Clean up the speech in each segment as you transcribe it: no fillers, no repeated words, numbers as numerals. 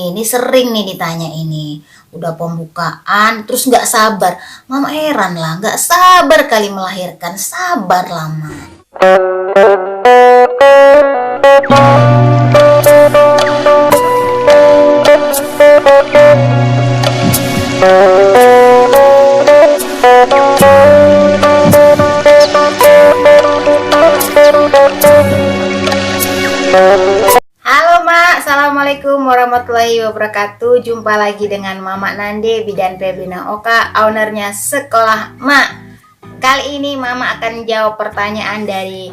Ini sering nih ditanya ini. Udah pembukaan, terus nggak sabar. Mama heran lah, nggak sabar kali melahirkan. Sabar lama. Halo Mak, Assalamualaikum warahmatullahi wabarakatuh. Jumpa lagi dengan Mama Nande, bidan Febrina Oka, ownernya Sekolah Mak. Kali ini Mama akan jawab pertanyaan dari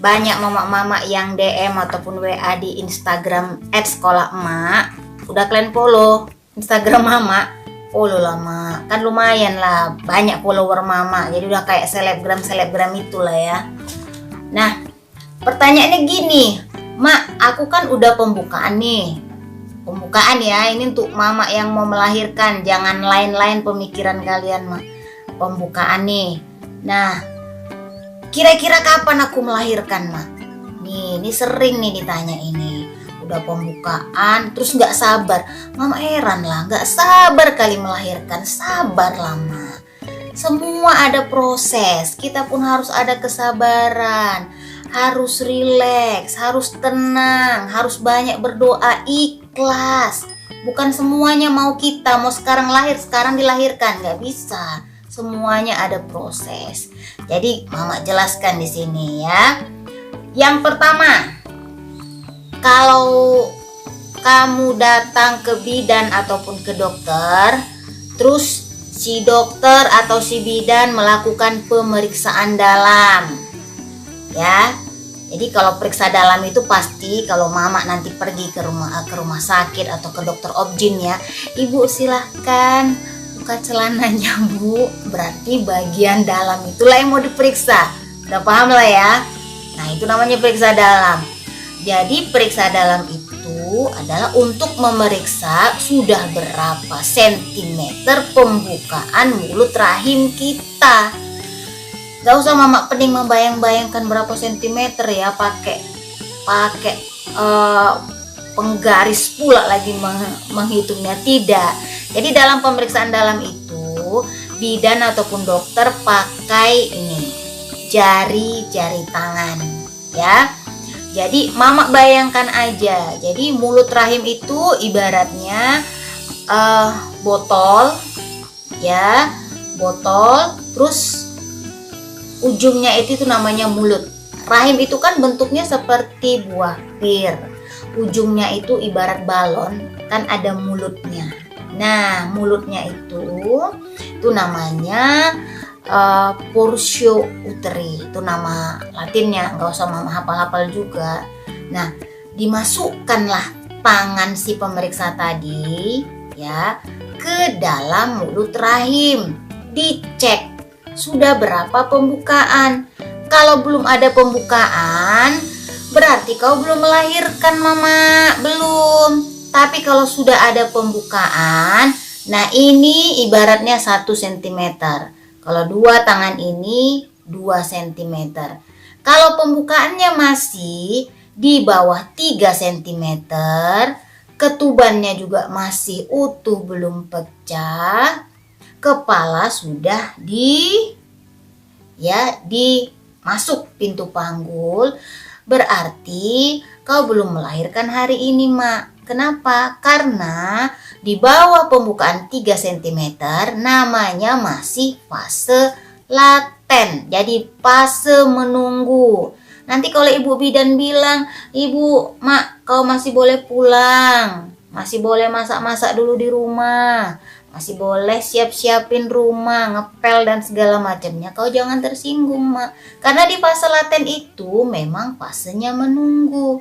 banyak mama-mama yang DM ataupun WA di Instagram @sekolahmak. Udah kalian follow Instagram Mama? Follow lah Mak, kan lumayan lah banyak follower Mama, jadi udah kayak selebgram itulah ya. Nah, pertanyaannya gini, Mak, aku kan udah pembukaan nih. Pembukaan ya, ini untuk mama yang mau melahirkan. Jangan lain-lain pemikiran kalian, Mak. Pembukaan nih. Nah, kira-kira kapan aku melahirkan, Mak? Ini sering nih ditanya ini. Udah pembukaan, terus nggak sabar. Mama heran lah, nggak sabar kali melahirkan. Sabar lama. Semua ada proses. Kita pun harus ada kesabaran. Harus rileks, harus tenang, harus banyak berdoa, ikhlas. Bukan semuanya mau kita, mau sekarang lahir, sekarang dilahirkan, nggak bisa. Semuanya ada proses. Jadi Mama jelaskan di sini ya. Yang pertama, kalau kamu datang ke bidan ataupun ke dokter, terus si dokter atau si bidan melakukan pemeriksaan dalam. Ya, jadi kalau periksa dalam itu pasti kalau Mama nanti pergi ke rumah sakit atau ke dokter objin ya, Ibu silahkan buka celananya Bu, berarti bagian dalam itulah yang mau diperiksa. Udah paham lah ya. Nah, itu namanya periksa dalam. Jadi periksa dalam itu adalah untuk memeriksa sudah berapa sentimeter pembukaan mulut rahim kita. Gak usah Mama pening membayang-bayangkan berapa sentimeter ya, pakai penggaris pula lagi menghitungnya, tidak. Jadi dalam pemeriksaan dalam itu bidan ataupun dokter pakai ini jari tangan ya. Jadi Mama bayangkan aja, jadi mulut rahim itu ibaratnya botol ya, botol, terus ujungnya itu namanya mulut. Rahim itu kan bentuknya seperti buah pir. Ujungnya itu ibarat balon, kan ada mulutnya. Nah, mulutnya itu namanya portio uteri. Itu nama latinnya, nggak usah Mama hafal-hafal juga. Nah, dimasukkanlah tangan si pemeriksa tadi ya ke dalam mulut rahim. Dicek sudah berapa pembukaan. Kalau belum ada pembukaan, berarti kau belum melahirkan Mama, belum. Tapi kalau sudah ada pembukaan, nah ini ibaratnya 1 cm. Kalau dua tangan ini 2 cm. Kalau pembukaannya masih di bawah 3 cm, ketubannya juga masih utuh belum pecah, kepala sudah masuk pintu panggul, berarti kau belum melahirkan hari ini Mak. Kenapa? Karena di bawah pembukaan 3 cm namanya masih fase laten. Jadi fase menunggu. Nanti kalau Ibu bidan bilang, Ibu, Mak, kau masih boleh pulang, masih boleh masak-masak dulu di rumah, masih boleh siap-siapin rumah, ngepel dan segala macamnya, kau jangan tersinggung Mak. Karena di fase laten itu memang fasenya menunggu.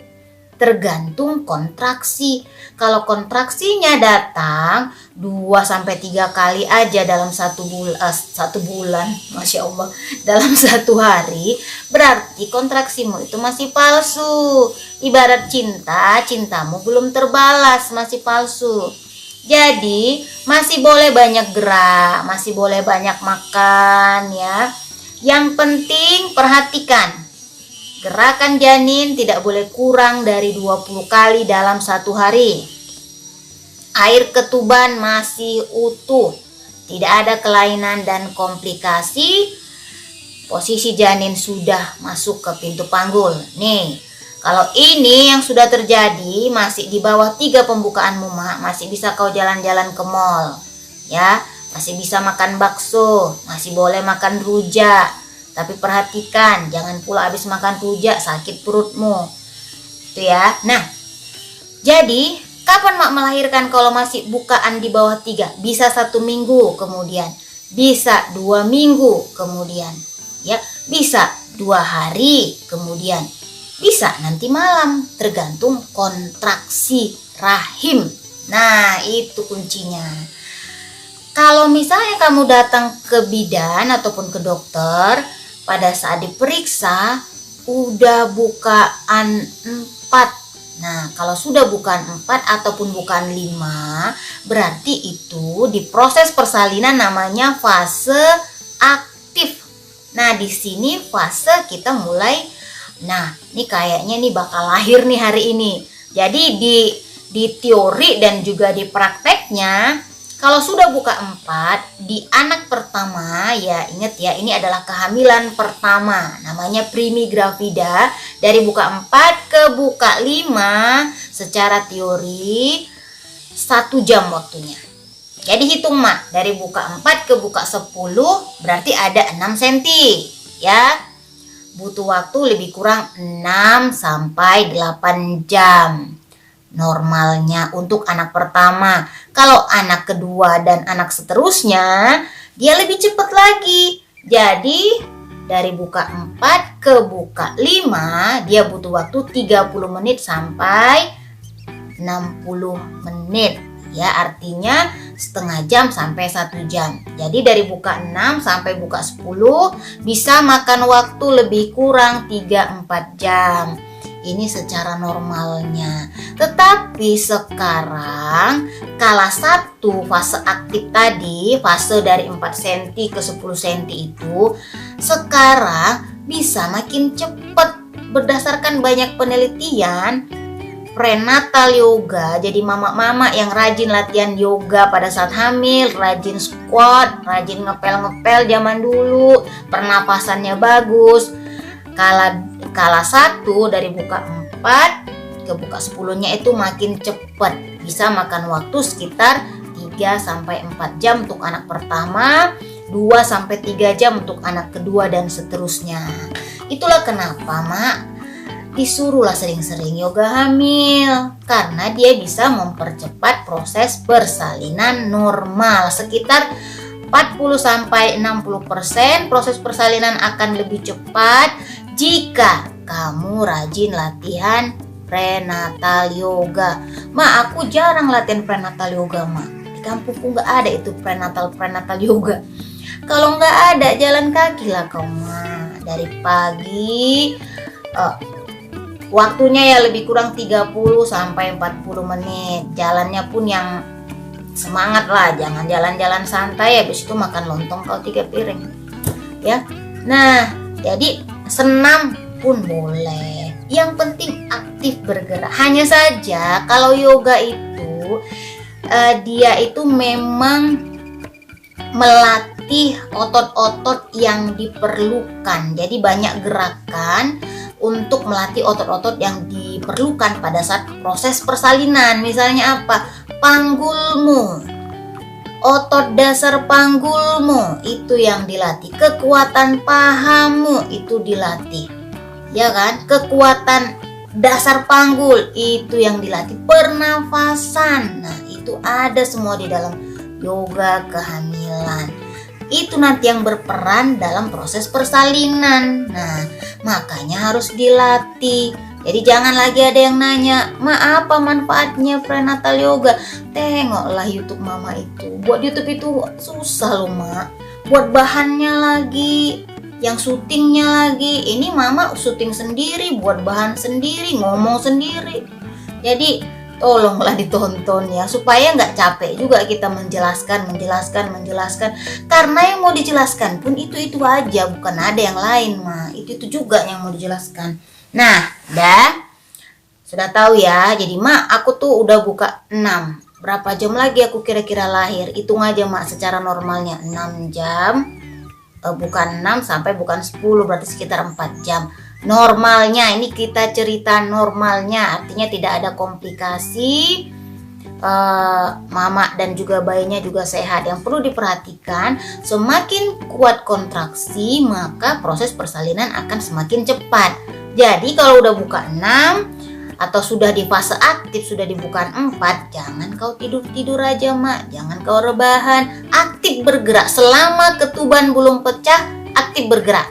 Tergantung kontraksi. Kalau kontraksinya datang 2-3 kali aja dalam satu bulan, Masya Allah, dalam 1 hari, berarti kontraksimu itu masih palsu. Ibarat cintamu belum terbalas, masih palsu. Jadi masih boleh banyak gerak, masih boleh banyak makan ya. Yang penting perhatikan, gerakan janin tidak boleh kurang dari 20 kali dalam 1 hari. Air ketuban masih utuh, tidak ada kelainan dan komplikasi. Posisi janin sudah masuk ke pintu panggul. Nih, kalau ini yang sudah terjadi masih di bawah 3 pembukaanmu, Mak, masih bisa kau jalan-jalan ke mall. Ya, masih bisa makan bakso, masih boleh makan rujak. Tapi perhatikan, jangan pula habis makan rujak sakit perutmu. Itu ya. Nah, jadi kapan Mak melahirkan kalau masih bukaan di bawah 3? Bisa 1 minggu kemudian, bisa 2 minggu kemudian, ya, bisa 2 hari kemudian, bisa nanti malam, tergantung kontraksi rahim. Nah, itu kuncinya. Kalau misalnya kamu datang ke bidan ataupun ke dokter, pada saat diperiksa udah bukaan 4. Nah, kalau sudah bukan 4 ataupun bukan 5, berarti itu di proses persalinan namanya fase aktif. Nah, di sini fase kita mulai, nah, ini kayaknya nih bakal lahir nih hari ini. Jadi di teori dan juga di prakteknya, kalau sudah buka 4 di anak pertama, ya ingat ya, ini adalah kehamilan pertama, namanya primigravida. Dari buka 4 ke buka 5 secara teori 1 jam waktunya. Jadi hitung Mak, dari buka 4 ke buka 10 berarti ada 6 cm ya. Butuh waktu lebih kurang 6 sampai 8 jam. Normalnya untuk anak pertama. Kalau anak kedua dan anak seterusnya, dia lebih cepat lagi. Jadi dari buka 4 ke buka 5, dia butuh waktu 30 menit sampai 60 menit. Ya, artinya setengah jam sampai 1 jam. Jadi dari buka 6 sampai buka 10 bisa makan waktu lebih kurang 3-4 jam. Ini secara normalnya. Tetapi sekarang kala 1 fase aktif tadi, fase dari 4 cm ke 10 cm itu sekarang bisa makin cepat. Berdasarkan banyak penelitian, prenatal yoga, jadi mama-mama yang rajin latihan yoga pada saat hamil, rajin squat, rajin ngepel-ngepel zaman dulu, pernapasannya bagus. Kala 1 dari buka 4 ke buka 10-nya itu makin cepat. Bisa makan waktu sekitar 3-4 jam untuk anak pertama, 2-3 jam untuk anak kedua dan seterusnya. Itulah kenapa Mak disuruhlah sering-sering yoga hamil, karena dia bisa mempercepat proses persalinan normal. Sekitar 40-60% proses persalinan akan lebih cepat jika kamu rajin latihan prenatal yoga. Mak, aku jarang latihan prenatal yoga, Mak. Di kampungku nggak ada itu prenatal yoga. Kalau nggak ada, jalan kaki lah kau, Mak. Dari pagi, waktunya ya lebih kurang 30-40 menit. Jalannya pun yang semangat lah, jangan jalan-jalan santai habis itu makan lontong kau 3 piring. Ya. Nah, jadi senam pun boleh. Yang penting aktif bergerak. Hanya saja kalau yoga itu dia itu memang melatih otot-otot yang diperlukan. Jadi banyak gerakan untuk melatih otot-otot yang diperlukan pada saat proses persalinan. Misalnya apa? Panggulmu, otot dasar panggulmu itu yang dilatih, kekuatan pahamu itu dilatih, ya kan? Kekuatan dasar panggul itu yang dilatih, pernafasan, nah itu ada semua di dalam yoga kehamilan. Itu nanti yang berperan dalam proses persalinan. Nah, makanya harus dilatih. Jadi jangan lagi ada yang nanya, "Ma, apa manfaatnya prenatal yoga?" Tengoklah YouTube Mama itu. Buat YouTube itu susah loh, Mak. Buat bahannya lagi, yang syutingnya lagi. Ini Mama syuting sendiri, buat bahan sendiri, ngomong sendiri. Jadi tolonglah ditonton ya, supaya nggak capek juga kita menjelaskan. Karena yang mau dijelaskan pun itu aja, bukan ada yang lain, Ma. Itu juga yang mau dijelaskan. Nah, sudah tahu ya. Jadi Mak, aku tuh udah buka 6. berapa jam lagi aku kira-kira lahir? Hitung aja mak, secara normalnya 6 jam, bukan 6 sampai bukan 10, berarti sekitar 4 jam. Normalnya, ini kita cerita normalnya, artinya tidak ada komplikasi. Mama dan juga bayinya juga sehat. Yang perlu diperhatikan, semakin kuat kontraksi maka proses persalinan akan semakin cepat. Jadi kalau udah buka 6 atau sudah di fase aktif, sudah dibuka 4, jangan kau tidur-tidur aja mak, jangan kau rebahan, aktif bergerak. Selama ketuban belum pecah, aktif bergerak,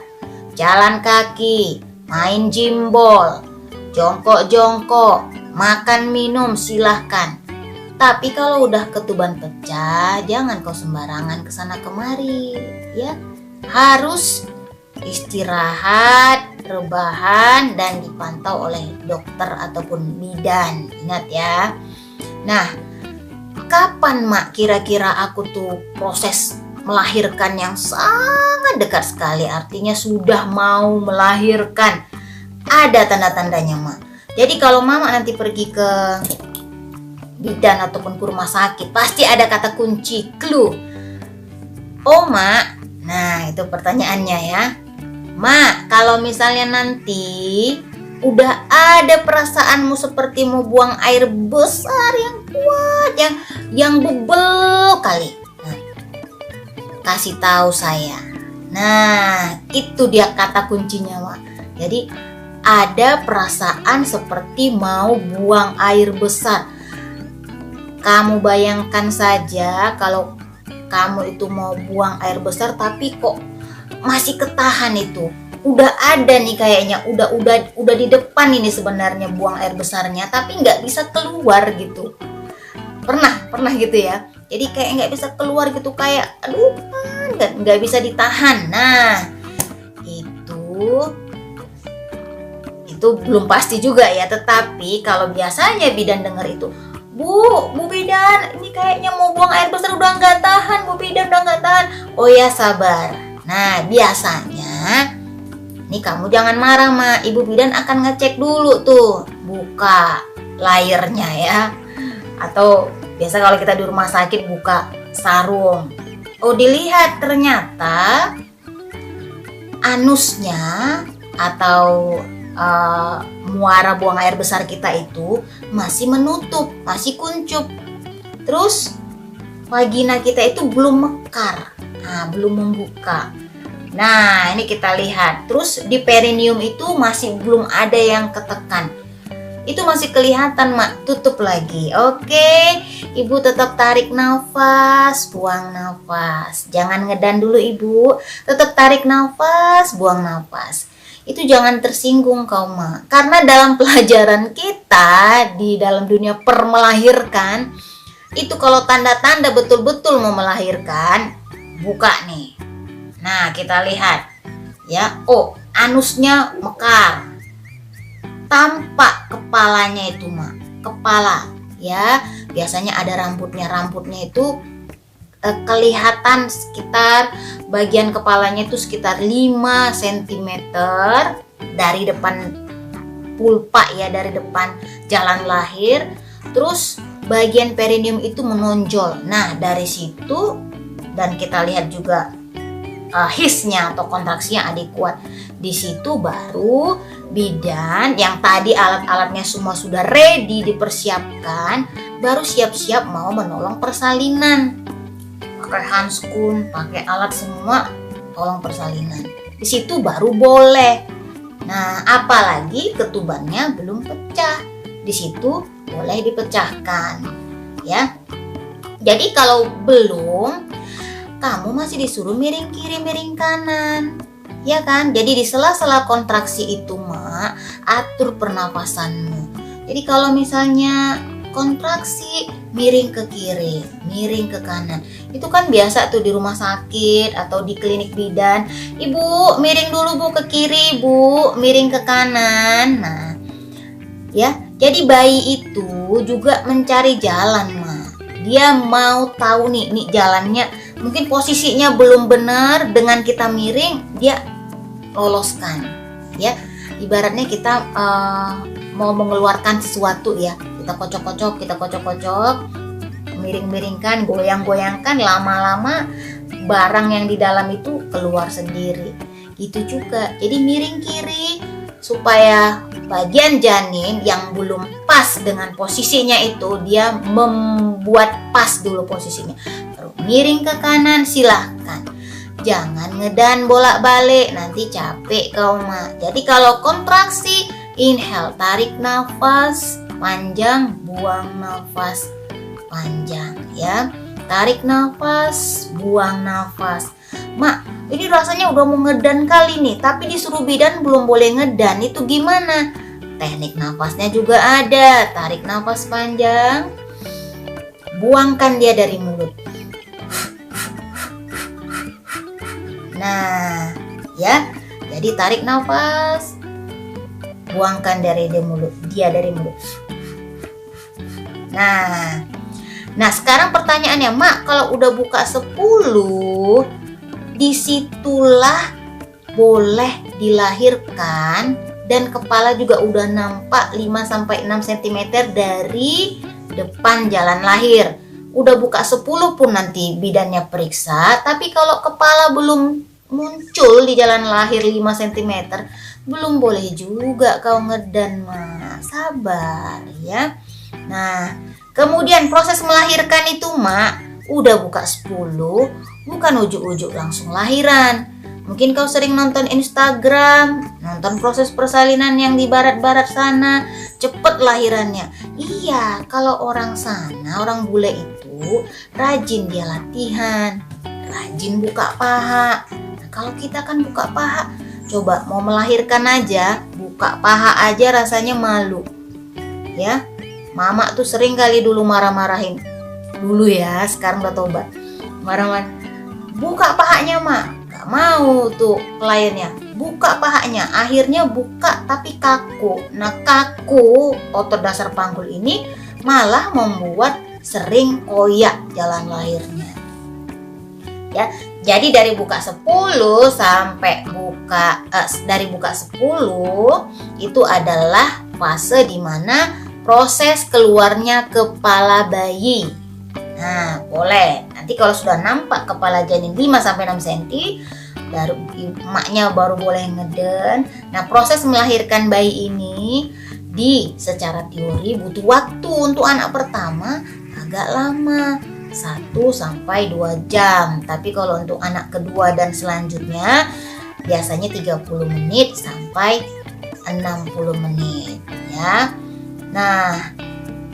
jalan kaki, main jimbol, jongkok-jongkok, makan minum silahkan. Tapi kalau udah ketuban pecah, jangan kau sembarangan kesana kemari, ya. Harus istirahat, rebahan, dan dipantau oleh dokter ataupun bidan. Ingat ya. Nah, kapan mak kira-kira aku tuh proses melahirkan yang sangat dekat sekali, artinya sudah mau melahirkan? Ada tanda-tandanya mak. Jadi kalau mama nanti pergi ke bidan ataupun ke rumah sakit, pasti ada kata kunci, clue. Oh mak, nah itu pertanyaannya ya. Mak, kalau misalnya nanti udah ada perasaanmu seperti mau buang air besar yang kuat, yang bebel kali, nah, kasih tahu saya. Nah, itu dia kata kuncinya mak. Jadi ada perasaan seperti mau buang air besar. Kamu bayangkan saja kalau kamu itu mau buang air besar tapi kok masih ketahan itu. Udah ada nih kayaknya, udah di depan ini sebenarnya buang air besarnya tapi nggak bisa keluar gitu. Pernah gitu ya. Jadi kayak nggak bisa keluar gitu, kayak aduh nggak bisa ditahan. Nah, itu belum pasti juga ya. Tetapi kalau biasanya bidan dengar itu, Bu bidan, ini kayaknya mau buang air besar, udah nggak tahan, Bu bidan udah nggak tahan. Oh ya sabar. Nah biasanya, nih kamu jangan marah mak, Ibu bidan akan ngecek dulu tuh, buka layarnya ya. Atau biasa kalau kita di rumah sakit buka sarung. Oh dilihat ternyata anusnya atau muara buang air besar kita itu masih menutup, masih kuncup. Terus vagina kita itu belum mekar, belum membuka. Nah ini kita lihat. Terus di perineum itu masih belum ada yang ketekan. Itu masih kelihatan mak, tutup lagi. Oke, ibu tetap tarik nafas, buang nafas. Jangan ngedan dulu ibu, tetap tarik nafas, buang nafas. Itu jangan tersinggung kau mak, karena dalam pelajaran kita di dalam dunia permelahirkan itu kalau tanda-tanda betul-betul mau melahirkan, buka nih. Nah kita lihat ya, oh anusnya mekar, tampak kepalanya itu mak, kepala ya, biasanya ada rambutnya itu kelihatan sekitar bagian kepalanya itu sekitar 5 cm dari depan pulpa ya, dari depan jalan lahir. Terus bagian perineum itu menonjol. Nah dari situ, dan kita lihat juga hisnya atau kontraksinya ada kuat. Di situ baru bidan yang tadi alat-alatnya semua sudah ready dipersiapkan, baru siap-siap mau menolong persalinan. Pakai handskun, pakai alat semua, tolong persalinan. Di situ baru boleh. Nah, apalagi ketubannya belum pecah, di situ boleh dipecahkan, ya. Jadi kalau belum, kamu masih disuruh miring kiri, miring kanan, ya kan? Jadi di sela-sela kontraksi itu, mak, atur pernapasanmu. Jadi kalau misalnya kontraksi, miring ke kiri, miring ke kanan. Itu kan biasa tuh di rumah sakit atau di klinik bidan. Ibu, miring dulu Bu ke kiri, Bu, miring ke kanan. Nah, ya. Jadi bayi itu juga mencari jalan, Ma. Dia mau tahu nih jalannya. Mungkin posisinya belum benar, dengan kita miring dia loloskan. Ya, ibaratnya kita mau mengeluarkan sesuatu ya. Kita kocok-kocok, miring-miringkan, goyang-goyangkan, lama-lama barang yang di dalam itu keluar sendiri. Gitu juga, jadi miring kiri supaya bagian janin yang belum pas dengan posisinya itu dia membuat pas dulu posisinya. Baru miring ke kanan, silahkan. Jangan ngedan bolak-balik, nanti capek kau mak. Jadi kalau kontraksi, inhale, tarik nafas panjang, buang nafas panjang ya. Tarik nafas, buang nafas. Mak, ini rasanya udah mau ngedan kali nih, tapi disuruh bidan belum boleh ngedan. Itu gimana? Teknik nafasnya juga ada. Tarik nafas panjang, buangkan dia dari mulut. Nah, ya. Jadi tarik nafas, buangkan dari mulut. Nah, sekarang pertanyaannya, Mak, kalau udah buka 10, disitulah boleh dilahirkan dan kepala juga udah nampak 5-6 cm dari depan jalan lahir. Udah buka 10 pun nanti bidannya periksa, tapi kalau kepala belum muncul di jalan lahir 5 cm, belum boleh juga kau ngedan, Mak. Sabar ya. Nah, kemudian proses melahirkan itu, Mak, udah buka 10, bukan ujuk-ujuk langsung lahiran. Mungkin kau sering nonton Instagram, nonton proses persalinan yang di barat-barat sana, cepet lahirannya. Iya, kalau orang sana, orang bule itu rajin dia latihan, rajin buka paha. Nah, kalau kita kan buka paha, coba mau melahirkan aja, buka paha aja rasanya malu. Ya, mama tuh sering kali dulu marah-marahin. Dulu ya, sekarang udah tobat. Marah-marah. Buka pahanya, Mak. Gak mau tuh kliennya. Buka pahanya. Akhirnya buka tapi kaku. Nah, kaku otot dasar panggul ini malah membuat sering koyak jalan lahirnya. Ya, jadi dari buka 10 sampai dari buka 10 itu adalah fase dimana proses keluarnya kepala bayi. Nah, boleh. Nanti kalau sudah nampak kepala janin 5-6 cm, baru emaknya baru boleh ngeden. Nah, proses melahirkan bayi ini secara teori butuh waktu untuk anak pertama agak lama, 1-2 jam. Tapi kalau untuk anak kedua dan selanjutnya biasanya 30 menit sampai 60 menit ya. Nah,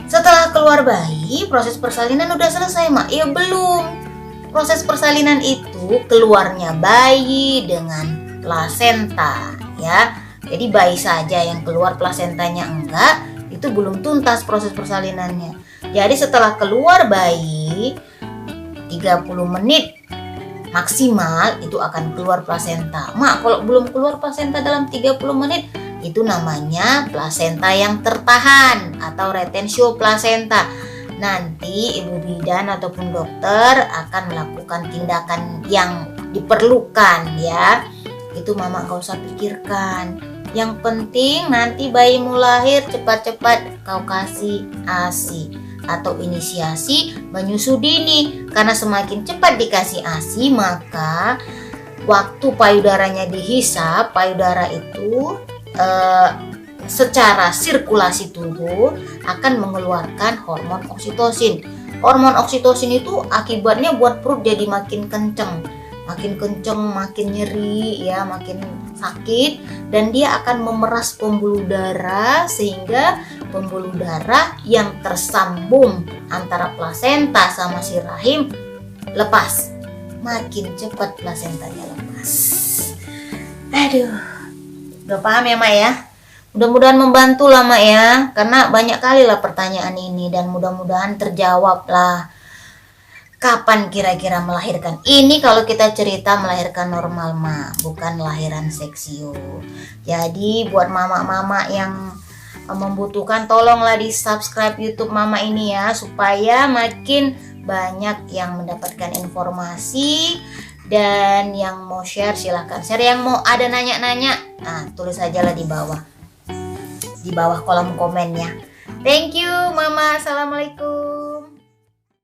setelah keluar bayi, proses persalinan udah selesai, Mak? Ya belum. Proses persalinan itu keluarnya bayi dengan plasenta ya. Jadi bayi saja yang keluar, plasentanya enggak, itu belum tuntas proses persalinannya. Jadi setelah keluar bayi 30 menit maksimal itu akan keluar plasenta. Mak, kalau belum keluar plasenta dalam 30 menit, itu namanya plasenta yang tertahan atau retensio plasenta. Nanti ibu bidan ataupun dokter akan melakukan tindakan yang diperlukan ya. Itu mama gak usah pikirkan. Yang penting nanti bayimu lahir cepat-cepat kau kasih ASI atau inisiasi menyusu dini. Karena semakin cepat dikasih ASI, maka waktu payudaranya dihisap, payudara itu secara sirkulasi tubuh akan mengeluarkan hormon oksitosin. Hormon oksitosin itu akibatnya buat perut jadi makin kenceng, makin nyeri ya, makin sakit, dan dia akan memeras pembuluh darah sehingga pembuluh darah yang tersambung antara plasenta sama si rahim lepas. Makin cepat plasentanya lepas. Aduh, udah paham ya, Mak ya? Mudah-mudahan membantu lah, Mak ya, karena banyak kali lah pertanyaan ini dan mudah-mudahan terjawab lah. Kapan kira-kira melahirkan? Ini kalau kita cerita melahirkan normal, Mak, bukan lahiran seksio. Jadi buat mama-mama yang membutuhkan, tolonglah di subscribe YouTube Mama ini ya, supaya makin banyak yang mendapatkan informasi. Dan yang mau share silahkan share, yang mau ada nanya-nanya, nah tulis aja lah di bawah kolom komennya. Thank you Mama, assalamualaikum.